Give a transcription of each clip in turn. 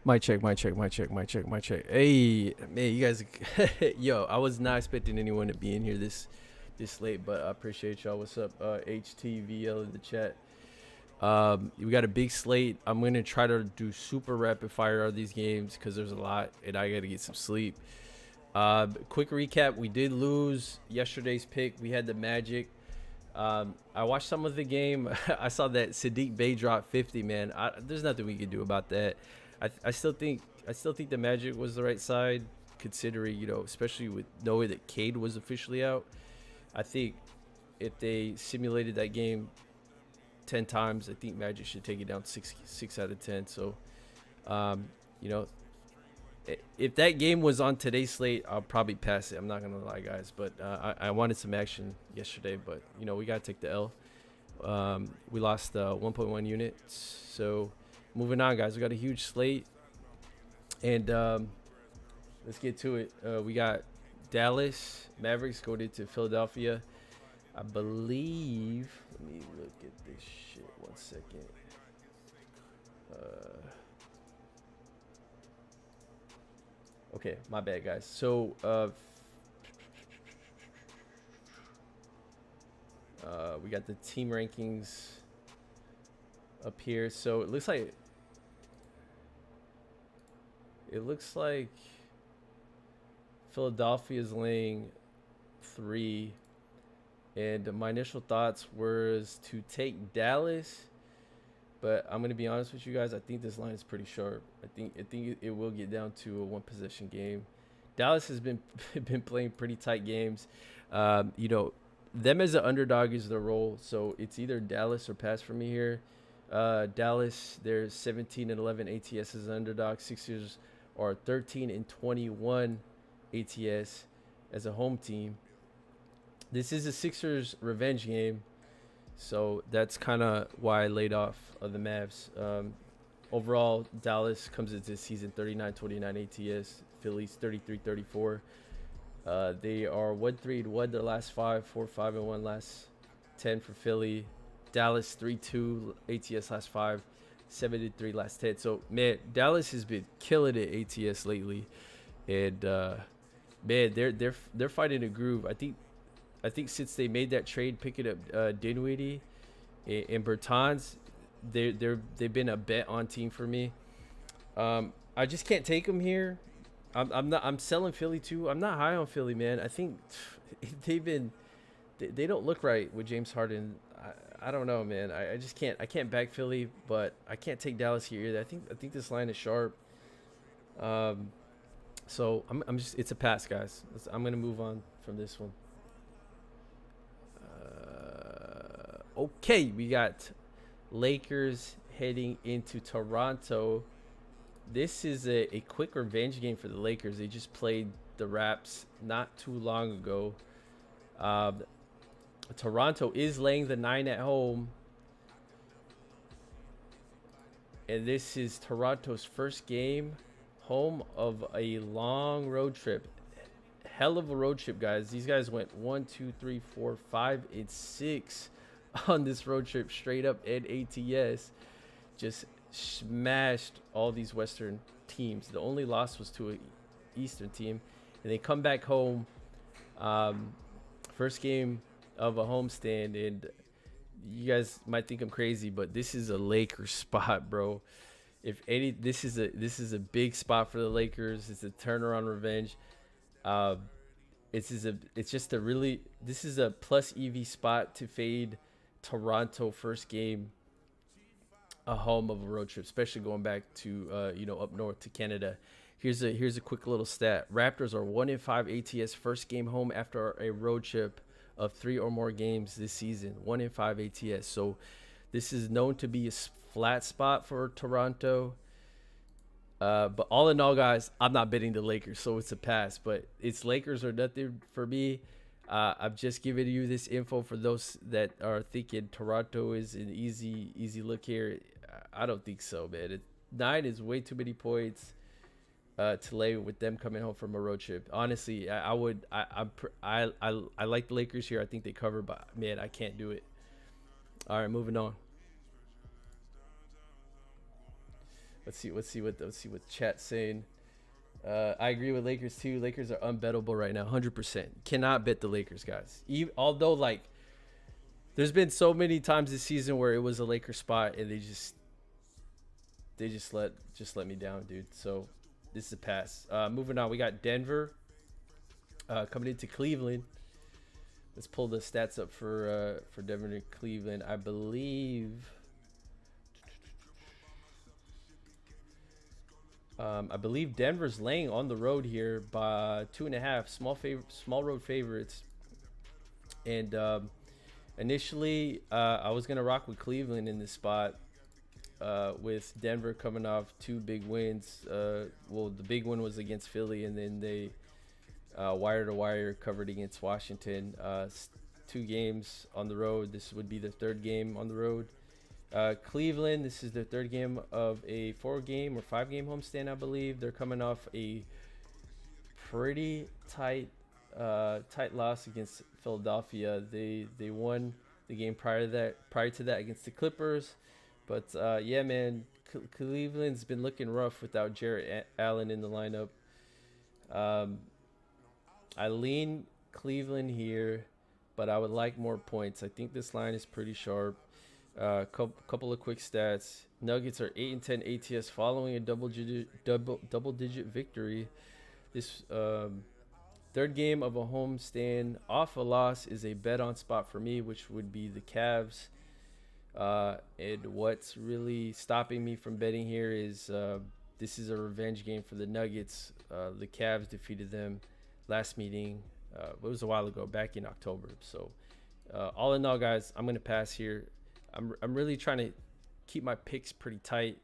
My check, my check, my check, my check, my check. Hey, man, you guys, yo, I was not expecting anyone to be in here this late, but I appreciate y'all. What's up, HTVL in the chat? We got a big slate. I'm gonna try to do super rapid fire of these games because there's a lot, and I gotta get some sleep. Quick recap: we did lose yesterday's pick. We had the Magic. I watched some of the game. I saw that Sadiq Bey dropped 50. Man, there's nothing we can do about that. I still think the Magic was the right side, considering, especially with knowing that Cade was officially out. I think if they simulated that game 10 times, I think Magic should take it down six out of 10. So, you know, if that game was on today's slate, I'll probably pass it. I'm not gonna lie, guys, but I wanted some action yesterday, but we gotta take the L. We lost 1.1 units, so moving on, guys. We got a huge slate, and let's get to it. We got Dallas Mavericks going into Philadelphia. I believe. Let me look at this shit. 1 second. Okay, my bad, guys. So we got the team rankings up here. So it looks like Philadelphia is laying 3, and my initial thoughts was to take Dallas, but I'm gonna be honest with you guys. I think this line is pretty sharp. I think it will get down to a 1-possession game. Dallas has been playing pretty tight games. Them as an underdog is their role, so it's either Dallas or pass for me here. Dallas, they're 17-11 ATS as an underdog. Sixers are 13-21 ATS as a home team. This is a Sixers revenge game, so that's kind of why I laid off of the Mavs. Overall, Dallas comes into this season 39-29 ATS. Phillies 33-34. They are 1-3-1 their last 5, 4-5-1 last 10 for Philly. Dallas 3-2 ATS last 5, 7-3 last 10. So man, Dallas has been killing it ATS lately, and man, they're fighting a groove. I think since they made that trade, picking up Dinwiddie and Bertans, they've been a bet on team for me. I just can't take them here. I'm selling Philly too. I'm not high on Philly, man. I think they don't look right with James Harden. I don't know, man. I just can't. I can't back Philly, but I can't take Dallas here either. I think this line is sharp. So I'm just, it's a pass, guys. I'm gonna move on from this one. Okay, we got Lakers heading into Toronto. This is a quick revenge game for the Lakers. They just played the Raps not too long ago. Toronto is laying the 9 at home. And this is Toronto's first game home of a long road trip. Hell of a road trip, guys. These guys went 1, 2, 3, 4, 5, and 6 on this road trip straight up at ATS. Just smashed all these Western teams. The only loss was to an Eastern team, and they come back home. First game of a homestand, and you guys might think I'm crazy, but this is a Lakers spot, bro. If any, this is a big spot for the Lakers. It's a turnaround revenge. This is a plus EV spot to fade Toronto first game, a home of a road trip, especially going back to up north to Canada. Here's a quick little stat. Raptors are 1-5 ATS first game home after a road trip of 3 or more games this season. 1-5 ATS. So This is known to be a flat spot for Toronto. But all in all, guys, I'm not betting the Lakers, so it's a pass. But it's Lakers or nothing for me. I'm just giving you this info for those that are thinking Toronto is an easy look here. I don't think so, man. 9 is way too many points to lay with them coming home from a road trip. Honestly, I like the Lakers here. I think they cover, but man, I can't do it. All right, moving on. Let's see what chat's saying. I agree with Lakers too. Lakers are unbettable right now, 100%. Cannot bet the Lakers, guys. Although like, there's been so many times this season where it was a Lakers spot and they just let me down, dude. So this is a pass. Moving on, we got Denver coming into Cleveland. Let's pull the stats up for Denver and Cleveland. I believe Denver's laying on the road here by 2.5. Small road favorites. And initially, I was gonna rock with Cleveland in this spot, with Denver coming off 2 big wins. Well, the big one was against Philly, and then they wire to wire covered against Washington. 2 games on the road. This would be the 3rd game on the road. Cleveland, this is their 3rd game of a 4-game or 5-game homestand, I believe. They're coming off a pretty tight loss against Philadelphia. They won the game prior to that against the Clippers. But yeah, man, Cleveland's been looking rough without Jarrett Allen in the lineup. I lean Cleveland here, but I would like more points. I think this line is pretty sharp. Couple of quick stats. Nuggets are 8-10 ATS following a double-digit victory. This 3rd game of a home stand off a loss is a bet on spot for me, which would be the Cavs. And what's really stopping me from betting here is this is a revenge game for the Nuggets. The Cavs defeated them last meeting. It was a while ago, back in October. So all in all, guys, I'm gonna pass here. I'm really trying to keep my picks pretty tight.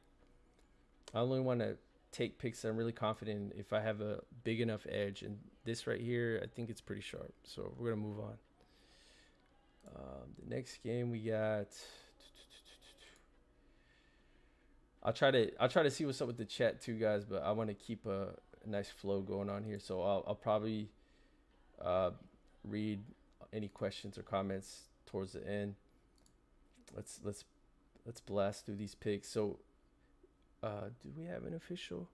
I only want to take picks that I'm really confident in if I have a big enough edge. And this right here, I think it's pretty sharp. So we're gonna move on. The next game we got. I'll try to see what's up with the chat too, guys. But I want to keep a nice flow going on here. So I'll probably read any questions or comments towards the end. Let's blast through these picks. So do we have an official?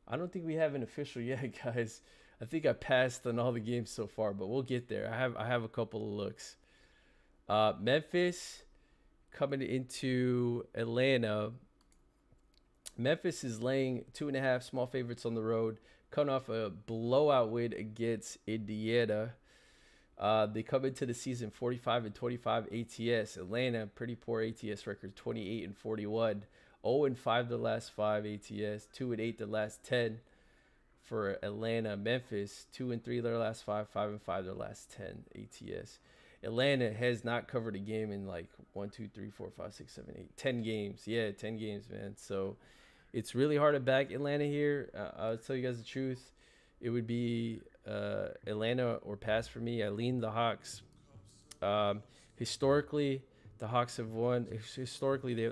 I don't think we have an official yet, guys. I think I passed on all the games so far, but we'll get there. I have a couple of looks. Memphis coming into Atlanta. Memphis is laying 2.5 small favorites on the road, coming off a blowout win against Indiana. They come into the season 45-25 ATS. Atlanta, pretty poor ATS record, 28-41. 0-5 the last 5 ATS. 2-8 the last 10 for Atlanta. Memphis, 2-3 their last 5. 5-5 their last 10 ATS. Atlanta has not covered a game in like 1, 2, 3, 4, 5, 6, 7, 8, 10 games. Yeah, 10 games, man. So it's really hard to back Atlanta here. I'll tell you guys the truth. It would be Atlanta or pass for me. I lean the Hawks. Historically, the Hawks have won. The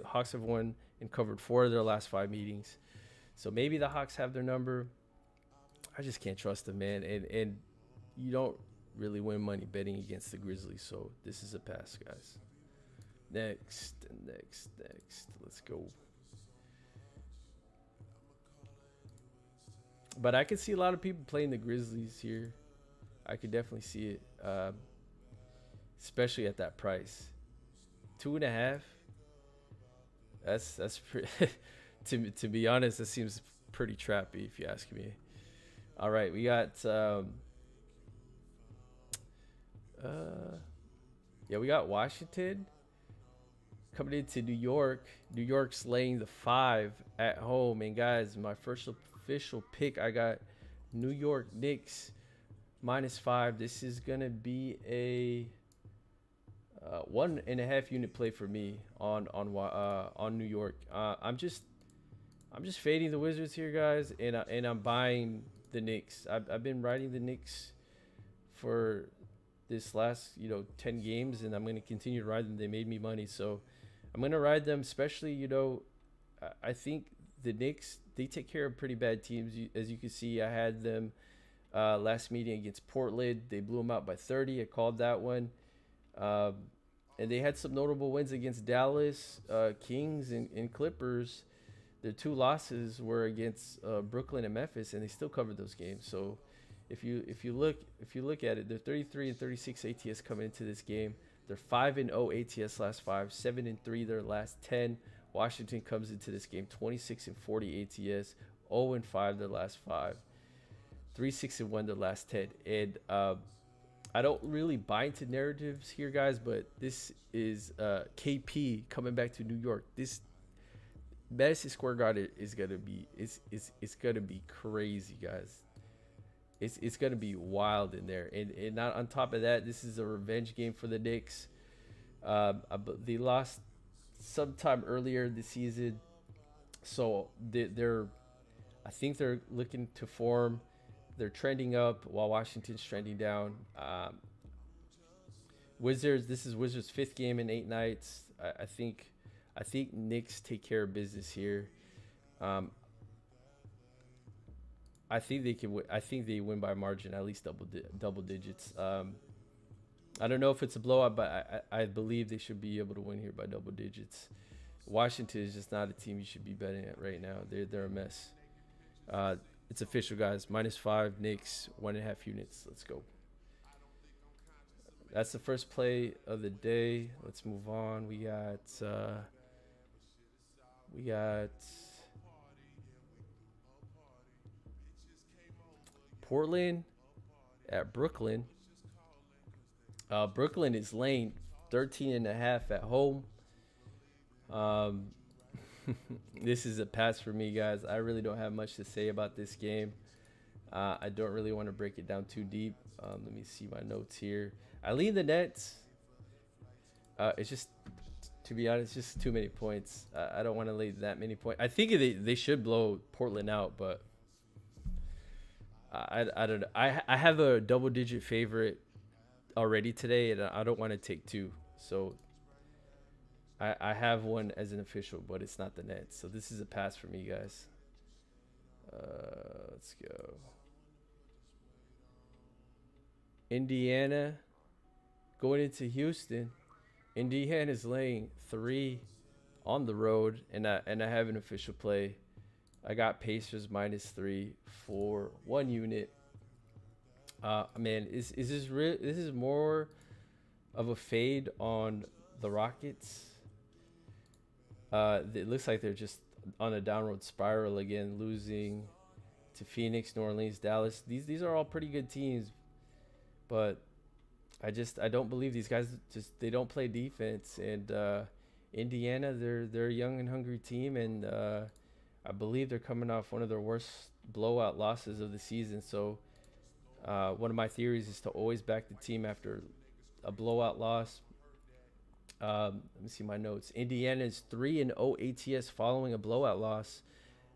Hawks have won and covered 4 of their last 5 meetings. So maybe the Hawks have their number. I just can't trust them, man. And you don't really win money betting against the Grizzlies. So this is a pass, guys. Next. Let's go. But I could see a lot of people playing the Grizzlies here. I could definitely see it, especially at that price. 2.5. That's pretty. to be honest, that seems pretty trappy if you ask me. All right, we got we got Washington coming into New York. New York's laying the 5 at home, and guys, my first official pick, I got New York Knicks -5. This is gonna be a 1.5 unit play for me on New York. I'm just fading the Wizards here, guys, and I'm buying the Knicks. I've been riding the Knicks for this last 10 games, and I'm going to continue to ride them. They made me money, so I'm going to ride them. Especially I think the Knicks, they take care of pretty bad teams. As you can see, I had them last meeting against Portland. They blew them out by 30. I called that one. Um, and they had some notable wins against Dallas, Kings, and Clippers. Their two losses were against Brooklyn and Memphis, and they still covered those games. So if you look at it, they're 33 and 36 ATS coming into this game. They're 5-0 ATS last five, 7-3 their last 10. Washington comes into this game 26 and 40 ATS, 0-5 their last five, 3-6-1 their last 10. And I don't really buy into narratives here, guys, but this is KP coming back to New York. This Madison Square Garden is gonna be it's gonna be crazy, guys. It's gonna be wild in there, and not on top of that, this is a revenge game for the Knicks. They lost sometime earlier this season, so they're I think they're looking to form. They're trending up while Washington's trending down. Wizards. This is Wizards' fifth game in 8 nights. I think Knicks take care of business here. Um, I think they can. I think they win by margin, at least double digits. I don't know if it's a blowout, but I believe they should be able to win here by double digits. Washington is just not a team you should be betting at right now. They're a mess. Uh, it's official, guys. -5 Knicks, 1.5 units. Let's go. That's the first play of the day. Let's move on. We got Portland at Brooklyn. Brooklyn is laying 13.5 at home. Um, this is a pass for me, guys. I really don't have much to say about this game. I don't really want to break it down too deep. Let me see my notes here. I lean the Nets. It's just, to be honest, just too many points. I don't want to lay that many points. I think they should blow Portland out, but I don't know. I have a double digit favorite already today, and I don't want to take two. So I have one as an official, but it's not the Nets. So this is a pass for me, guys. Let's go. Indiana going into Houston. Indiana's laying 3 on the road, and I have an official play. I got Pacers -3 for 1 unit. Man, is this real? This is more of a fade on the Rockets. It looks like they're just on a downward spiral again, losing to Phoenix, New Orleans, Dallas. These are all pretty good teams, but I don't believe these guys. Just they don't play defense. And Indiana, they're a young and hungry team, and I believe they're coming off one of their worst blowout losses of the season. So one of my theories is to always back the team after a blowout loss. Let me see my notes. Indiana is 3-0 ATS following a blowout loss,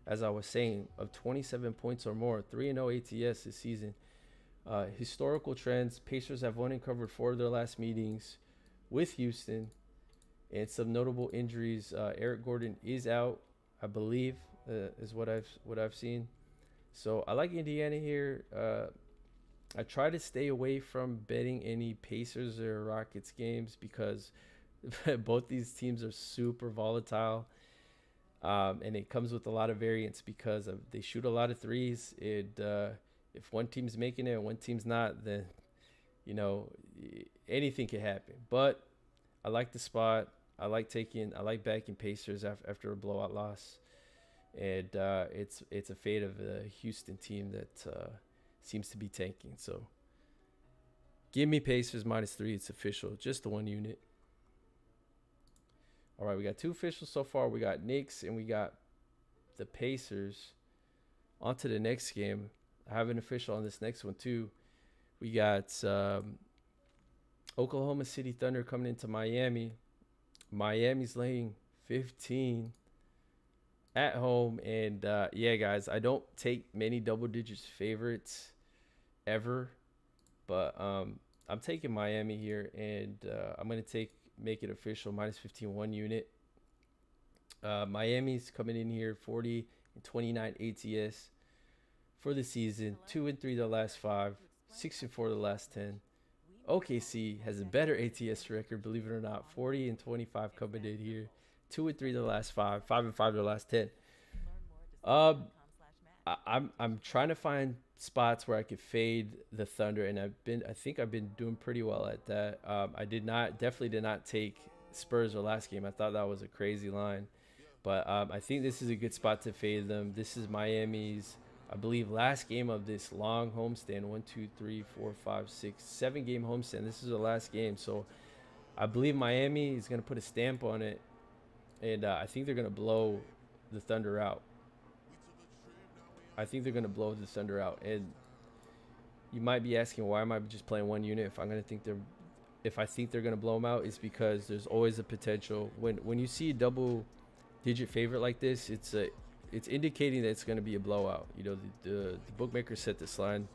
as I was saying, of 27 points or more. 3-0 ATS this season. Historical trends: Pacers have won and covered 4 of their last meetings with Houston, and some notable injuries. Eric Gordon is out, I believe, is what I've seen. So I like Indiana here. I try to stay away from betting any Pacers or Rockets games because both these teams are super volatile, and it comes with a lot of variance because they shoot a lot of threes. If one team's making it and one team's not, then anything can happen. But I like the spot. I like backing Pacers after a blowout loss, and it's a fate of a Houston team that seems to be tanking. So give me Pacers -3. It's official, just the 1 unit. All right, we got 2 officials so far. We got Knicks and we got the Pacers. On to the next game. I have an official on this next one too. We got Oklahoma City Thunder coming into Miami. Miami's laying 15 at home, and yeah, guys, I don't take many double digits favorites ever, but I'm taking Miami here, and I'm gonna make it official minus 15 1 unit. Miami's coming in here 40 and 29 ATS for the season, 2-3 the last five, 6-4 the last 10. OKC has a better ATS record, believe it or not, 40 and 25 coming in here, 2-3 the last five, 5-5 the last 10. Um, I'm trying to find spots where I could fade the Thunder, and I think I've been doing pretty well at that. I definitely did not take Spurs the last game. I thought that was a crazy line, but I think this is a good spot to fade them. This is Miami's, I believe, last game of this long homestand. 7 game homestand. This is the last game, so I believe Miami is gonna put a stamp on it, and I think they're gonna blow the Thunder out. I think they're gonna blow the Thunder out, and you might be asking, why am I just playing 1 unit if I think they're gonna blow them out? Is because there's always a potential when you see a double digit favorite like this, it's indicating that it's gonna be a blowout. You know, the bookmaker set this line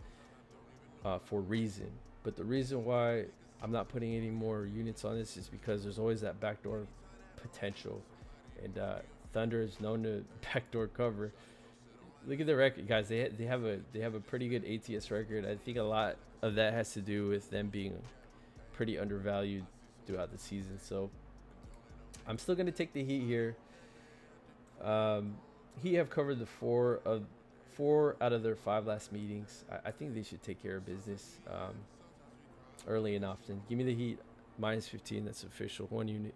for a reason, but the reason why I'm not putting any more units on this is because there's always that backdoor potential, and Thunder is known to backdoor cover. Look at the record, guys. They have a pretty good ATS record. I think a lot of that has to do with them being pretty undervalued throughout the season. So I'm still gonna take the Heat here. Heat have covered the four out of their 5 last meetings. I think they should take care of business early and often. Give me the Heat minus 15. That's official, 1 unit.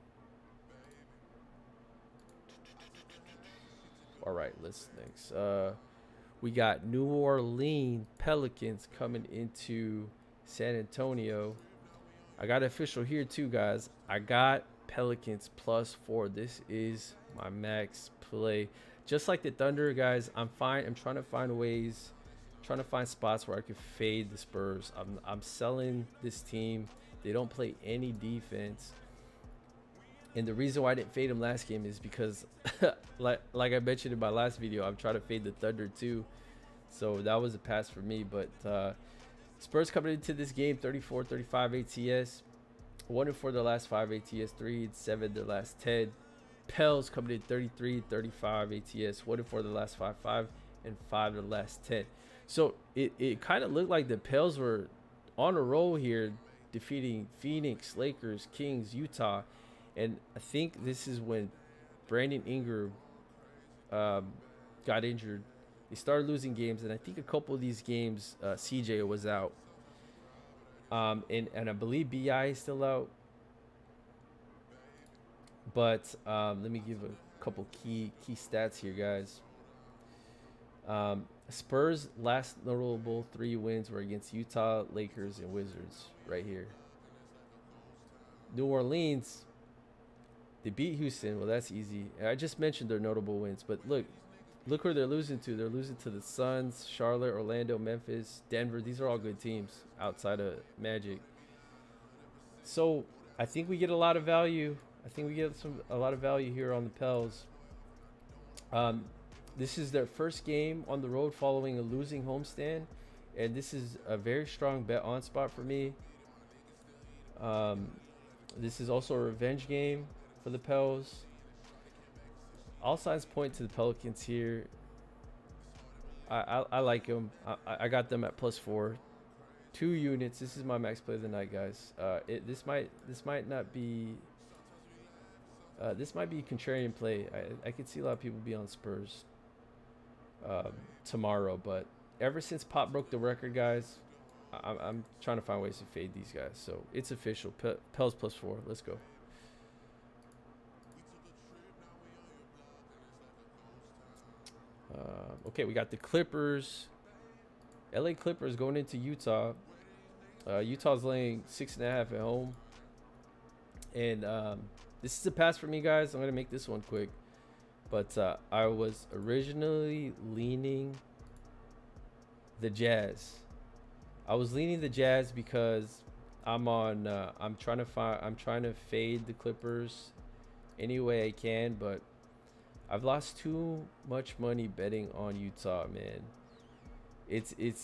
All right, let's next. We got New Orleans Pelicans coming into San Antonio. I got official here too, guys. I got Pelicans +4. This is my max play. Just like the Thunder, guys, I'm fine. I'm trying to find ways, trying to find spots where I can fade the Spurs. I'm selling this team. They don't play any defense. And the reason why I didn't fade them last game is because, like I mentioned in my last video, I'm trying to fade the Thunder too. So that was a pass for me. But Spurs coming into this game, 34-35 ATS. 1-4 their last 5 ATS, 3-7 their last 10. Pels coming in 33-35 ATS, 1-4 the last 5 and 5 the last 10. So it kind of looked like the Pels were on a roll here, defeating Phoenix, Lakers, Kings, Utah. And I think this is when Brandon Ingram got injured. They started losing games, and I think a couple of these games, CJ was out. And I believe BI is still out. But let me give a couple key stats here, guys. Spurs' last notable 3 wins were against Utah, Lakers, and Wizards right here. New Orleans, they beat Houston. Well, that's easy. I just mentioned their notable wins, but look who they're losing to. They're losing to the Suns, Charlotte, Orlando, Memphis, Denver. These are all good teams outside of Magic. So I think we get a lot of value. I think we get a lot of value here on the Pels. This is their first game on the road following a losing homestand, and this is a very strong bet on spot for me. This is also a revenge game for the Pels. All signs point to the Pelicans here. I like them. I got them at +4. 2 units. This is my max play of the night, guys. This might not be. This might be contrarian play. I could see a lot of people be on Spurs tomorrow, but ever since Pop broke the record, guys, I'm trying to find ways to fade these guys. So it's official. Pels +4. Let's go. Okay, we got the Clippers. LA Clippers going into Utah. Utah's laying 6.5 at home. And this is a pass for me, guys. I'm going to make this one quick. But I was originally leaning the Jazz. I was leaning the Jazz because I'm on. I'm trying to fade the Clippers any way I can, but I've lost too much money betting on Utah, man.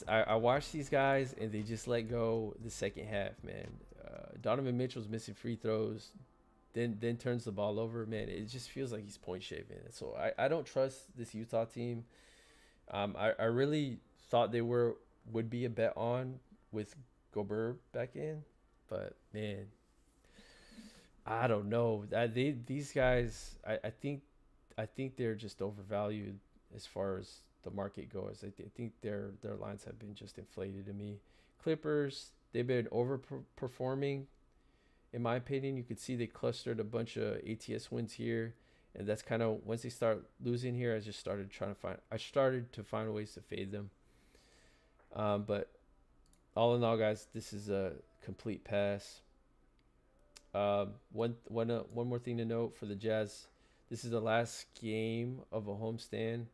I watch these guys and they just let go the second half, man. Donovan Mitchell's missing free throws, then turns the ball over, man. It just feels like he's point shaving. So I don't trust this Utah team. I really thought they would be a bet on with Gobert back in, but man, I don't know. These guys, I think they're just overvalued as far as the market goes. I think their lines have been just inflated to me. Clippers, they've been overperforming in my opinion. You could see they clustered a bunch of ATS wins here, and that's kind of once they start losing here, I started to find ways to fade them. But all in all, guys, this is a complete pass. One more thing to note for the Jazz. This is the last game of a homestand,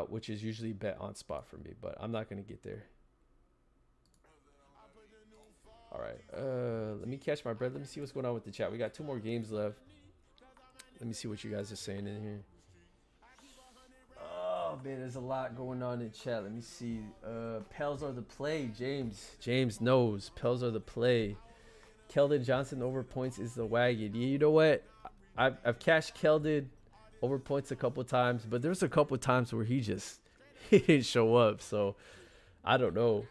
which is usually bet on spot for me, but I'm not gonna get there. All right. Let me catch my breath. Let me see what's going on with the chat. We got 2 more games left. Let me see what you guys are saying in here. Oh man, there's a lot going on in chat. Let me see. Pels are the play. James knows Pels are the play. Keldon Johnson over points is the wagon. Yeah, you know what? I've cashed Keldon over points a couple times, but there's a couple times where he didn't show up. So I don't know.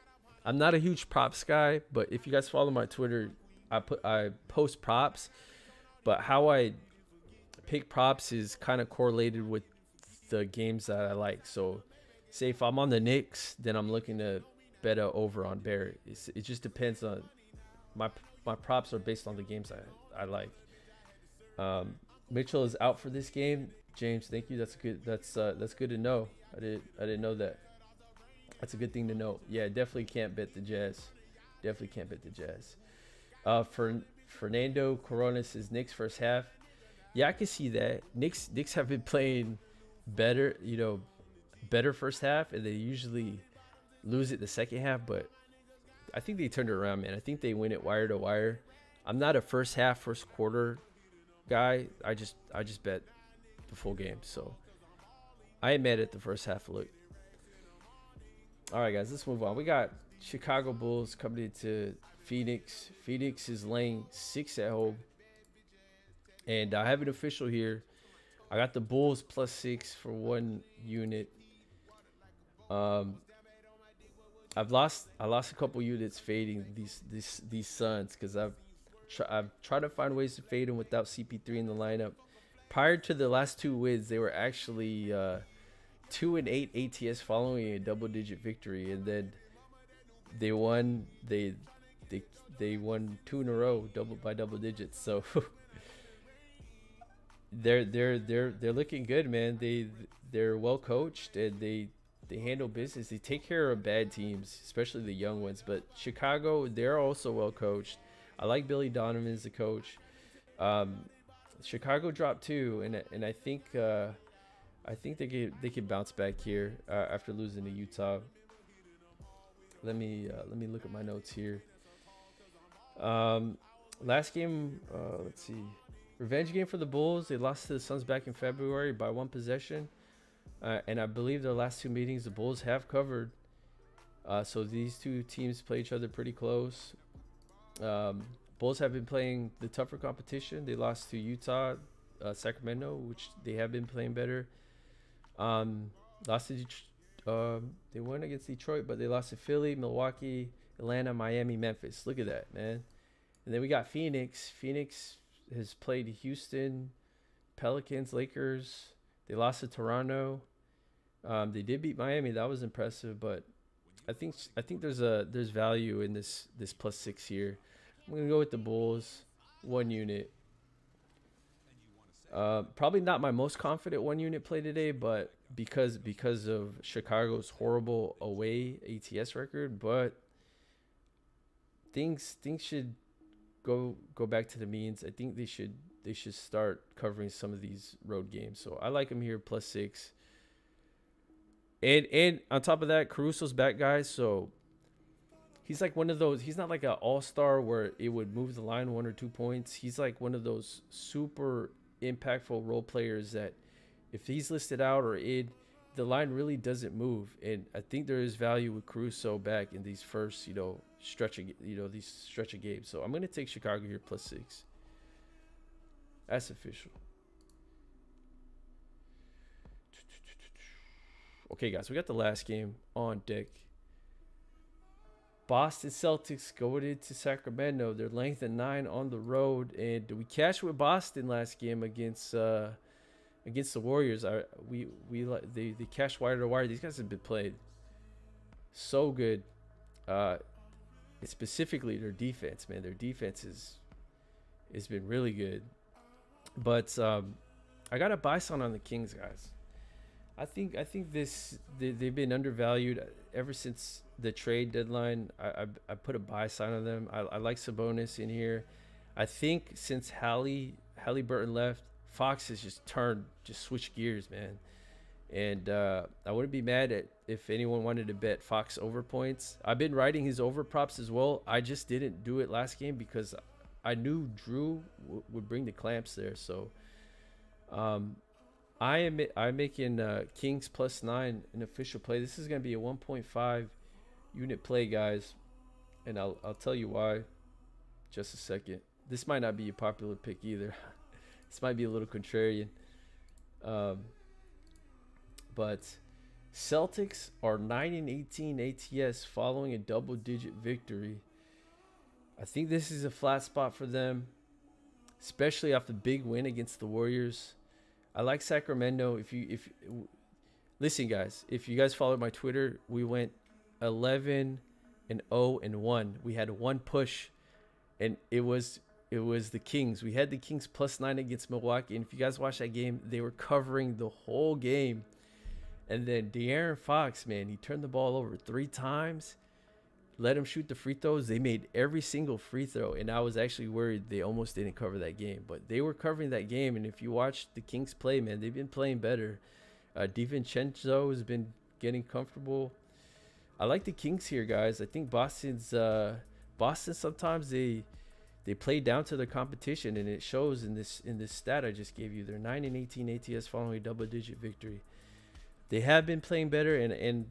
I'm not a huge props guy, but if you guys follow my Twitter, I post props, but how I pick props is kind of correlated with the games that I like. So say if I'm on the Knicks, then I'm looking to bet a over on Barrett. It just depends on my props are based on the games I like. Mitchell is out for this game. James, thank you. That's good. That's good to know. I didn't know that. That's a good thing to know. Yeah, definitely can't bet the Jazz. Definitely can't bet the Jazz. For Fernando Coronas is Knicks first half. Yeah, I can see that. Knicks have been playing better, better first half, and they usually lose it the second half. But I think they turned it around, man. I think they win it wire to wire. I'm not a first half, first quarter guy. I just bet the full game. So I ain't mad at the first half look. All right, guys, let's move on. We got Chicago Bulls coming into Phoenix. Phoenix is laying 6 at home. And I have an official here. I got the Bulls +6 for 1 unit. I lost a couple units fading these Suns because I've tried to find ways to fade them without CP3 in the lineup. Prior to the last 2 wins, they were actually 2-8 ATS following a double-digit victory, and then they won. They won 2 in a row, double digits. So they're looking good, man. They're well coached and they handle business. They take care of bad teams, especially the young ones. But Chicago, they're also well coached. I like Billy Donovan as the coach. Chicago dropped 2, and I think they could bounce back here after losing to Utah. Let me look at my notes here. Last game, let's see, revenge game for the Bulls. They lost to the Suns back in February by 1 possession, and I believe their last 2 meetings the Bulls have covered. So these 2 teams play each other pretty close. Bulls have been playing the tougher competition. They lost to Utah, Sacramento, which they have been playing better. Lost to they won against Detroit, but they lost to Philly, Milwaukee, Atlanta, Miami, Memphis. Look at that, man. And then we got Phoenix. Phoenix has played Houston, Pelicans, Lakers. They lost to Toronto. They did beat Miami. That was impressive, but I think there's value in this +6 here. I'm gonna go with the Bulls, 1 unit. Probably not my most confident 1 unit play today, but because of Chicago's horrible away ATS record, but things should go back to the means. I think they should start covering some of these road games. So I like them here +6. And on top of that, Caruso's back, guys. So he's like one of those. He's not like an all-star where it would move the line 1 or 2 points. He's like one of those super impactful role players that if he's listed out or in, the line really doesn't move. And I think there is value with Caruso back in these first, these stretch of games. So I'm gonna take Chicago here +6. That's official. Okay, guys, we got the last game on deck. Boston Celtics going into Sacramento. They're length at 9 on the road, and we cashed with Boston last game against the Warriors. They cashed wire to wire. These guys have been played so good. Specifically their defense, man. Their defense has been really good. But I got a buy sign on the Kings, guys. I think they've been undervalued ever since the trade deadline. I put a buy sign on them. I like Sabonis in here. I think since Halliburton left, Fox has just switched gears, man. And I wouldn't be mad if anyone wanted to bet Fox over points. I've been riding his over props as well. I just didn't do it last game because I knew Drew would bring the clamps there. So I'm making Kings +9 an official play. This is going to be a 1.5 unit play, guys, and I'll tell you why just a second. This might not be a popular pick either. This might be a little contrarian. But Celtics are 9-18 ATS following a double-digit victory. I think this is a flat spot for them, especially off the big win against the Warriors. I like Sacramento. If listen, guys, if you guys followed my Twitter, we went 11-0-1. We had one push, and it was the Kings. We had the Kings +9 against Milwaukee, and if you guys watched that game, they were covering the whole game. And then De'Aaron Fox, man, he turned the ball over 3 times, let him shoot the free throws. They made every single free throw, and I was actually worried they almost didn't cover that game. But they were covering that game, and if you watch the Kings play, man, they've been playing better. DiVincenzo has been getting comfortable. I like the Kings here, guys. I think Boston sometimes they play down to their competition, and it shows in this stat I just gave you. They're 9-18 ATS following a double-digit victory. They have been playing better, and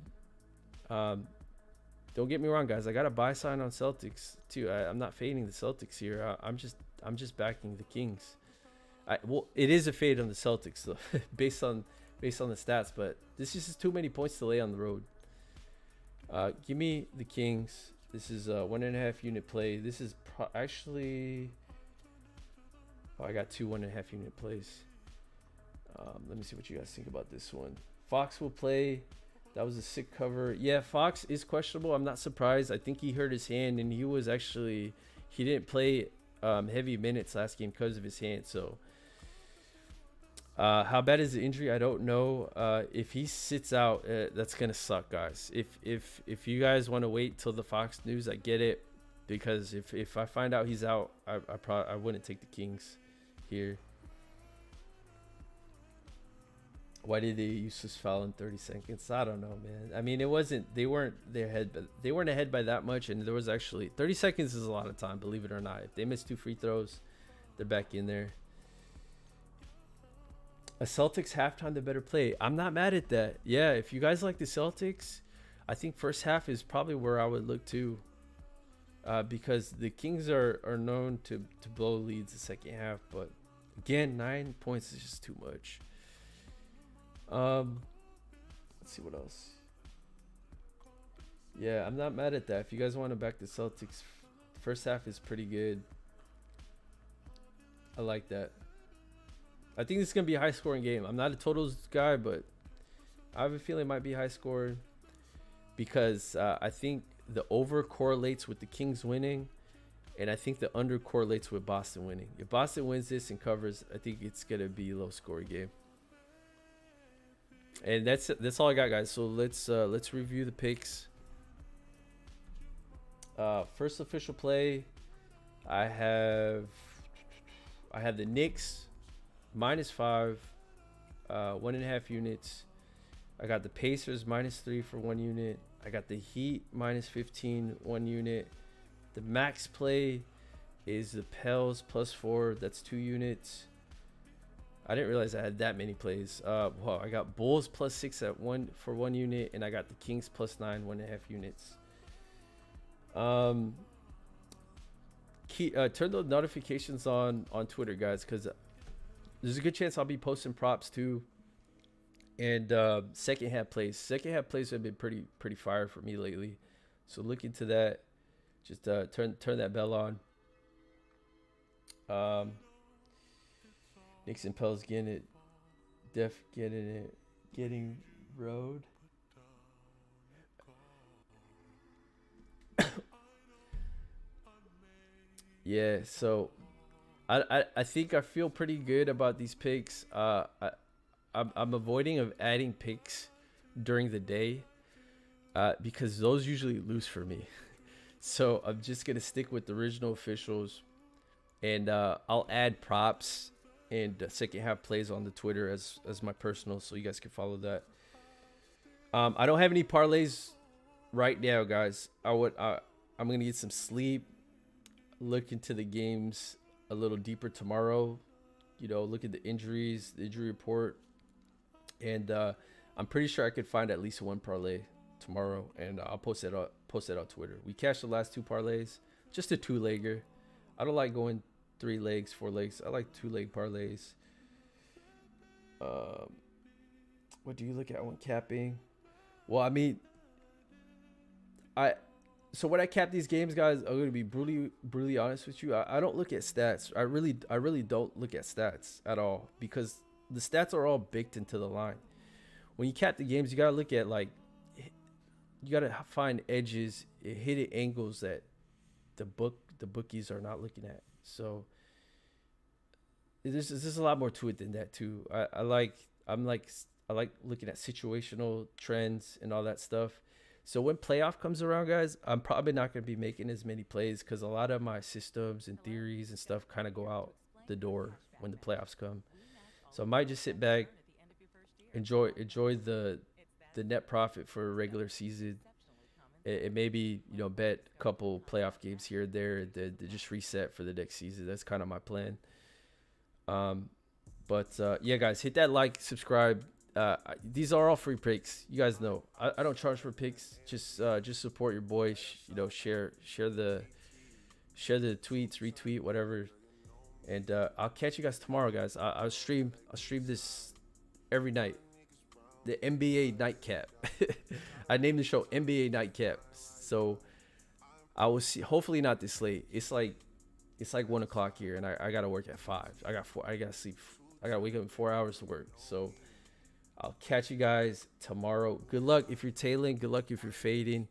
don't get me wrong, guys. I got a buy sign on Celtics too. I'm not fading the Celtics here. I'm just backing the Kings. It is a fade on the Celtics though, based on the stats. But this is just too many points to lay on the road. Give me the Kings. This is a 1.5 unit play. This is actually. Oh, I got 2 1.5 unit plays. Let me see what you guys think about this one. Fox will play. That was a sick cover. Yeah, Fox is questionable. I'm not surprised. I think he hurt his hand, and he didn't play heavy minutes last game because of his hand. So how bad is the injury? I don't know. If he sits out, that's gonna suck, guys. If you guys want to wait till the Fox news, I get it, because if I find out he's out, I wouldn't take the Kings here. Why did they use this foul in 30 seconds? I don't know, man. I mean, they weren't ahead by that much, and there was actually 30 seconds is a lot of time, believe it or not. If they miss 2 free throws, they're back in there. A Celtics halftime, the better play. I'm not mad at that. Yeah, if you guys like the Celtics, I think first half is probably where I would look to, because the Kings are known to blow leads the second half. But again, 9 points is just too much. Let's see what else. Yeah, I'm not mad at that. If you guys want to back the Celtics, first half is pretty good. I like that. I think this is going to be a high scoring game. I'm not a totals guy, but I have a feeling it might be high scoring, because I think the over correlates with the Kings winning, and I think the under correlates with Boston winning. If Boston wins this and covers, I think it's going to be a low scoring game. And that's all I got, guys. So let's review the picks. First official play, I have the Knicks -5, 1.5 units. I got the Pacers -3 for 1 unit. I I got the Heat minus 15, 1 unit. The max play is the Pels +4. That's 2 units. I didn't realize I had that many plays. Wow, I got Bulls +6 at 1 unit, and I got the Kings +9, 1.5 units. Turn the notifications on Twitter, guys, because there's a good chance I'll be posting props too. And second half plays have been pretty fire for me lately, so look into that. Just turn that bell on. Knicks and Pels getting it, getting road. Yeah, so I think I feel pretty good about these picks. I'm avoiding of adding picks during the day because those usually lose for me. So I'm just gonna stick with the original officials, and I'll add props and second half plays on the Twitter as my personal, so you guys can follow that. I don't have any parlays right now, guys. I'm gonna get some sleep, look into the games a little deeper tomorrow. Look at the injuries, the injury report, and I'm pretty sure I could find at least one parlay tomorrow, and I'll post it on Twitter. We cashed the last 2 parlays, just a 2-legger. I don't like going 3 legs, 4 legs. I like 2-leg parlays. What do you look at when capping? Well, I mean, so when I cap these games, guys, I'm gonna be brutally honest with you. I don't look at stats. I really don't look at stats at all, because the stats are all baked into the line. When you cap the games, you gotta look at, like, you gotta find edges, hidden angles that the bookies are not looking at. So there's a lot more to it than that too. I like looking at situational trends and all that stuff. So when playoff comes around, guys, I'm probably not going to be making as many plays because a lot of my systems and theories and stuff kind of go out the door when the playoffs come. So I might just sit back, enjoy the net profit for a regular season. It maybe bet a couple playoff games here and there to just reset for the next season. That's kind of my plan. But yeah, guys, hit that like, subscribe. These are all free picks. You guys know I don't charge for picks. Just support your boy. Share the tweets, retweet, whatever. And I'll catch you guys tomorrow, guys. I'll stream this every night. The NBA Nightcap. I named the show NBA Nightcap. So I will see. Hopefully not this late. It's like 1 o'clock here, and I gotta work at 5. I gotta sleep. I gotta wake up in 4 hours to work. So I'll catch you guys tomorrow. Good luck if you're tailing. Good luck if you're fading.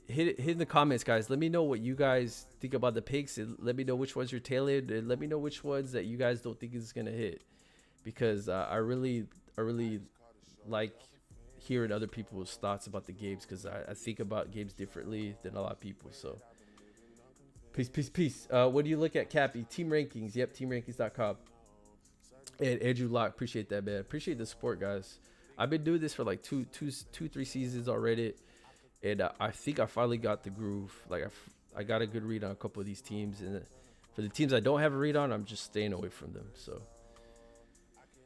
Hit in the comments, guys. Let me know what you guys think about the picks. And let me know which ones you're tailing, and let me know which ones that you guys don't think is gonna hit. Because I really like hearing other people's thoughts about the games, because I think about games differently than a lot of people. So peace. What do you look at, Cappy? Team rankings. Yep, teamrankings.com. And Andrew Locke, appreciate that, man. Appreciate the support, guys. I've been doing this for like 3 seasons already, and I think I finally got the groove. Like I got a good read on a couple of these teams, and for the teams I don't have a read on, I'm just staying away from them. So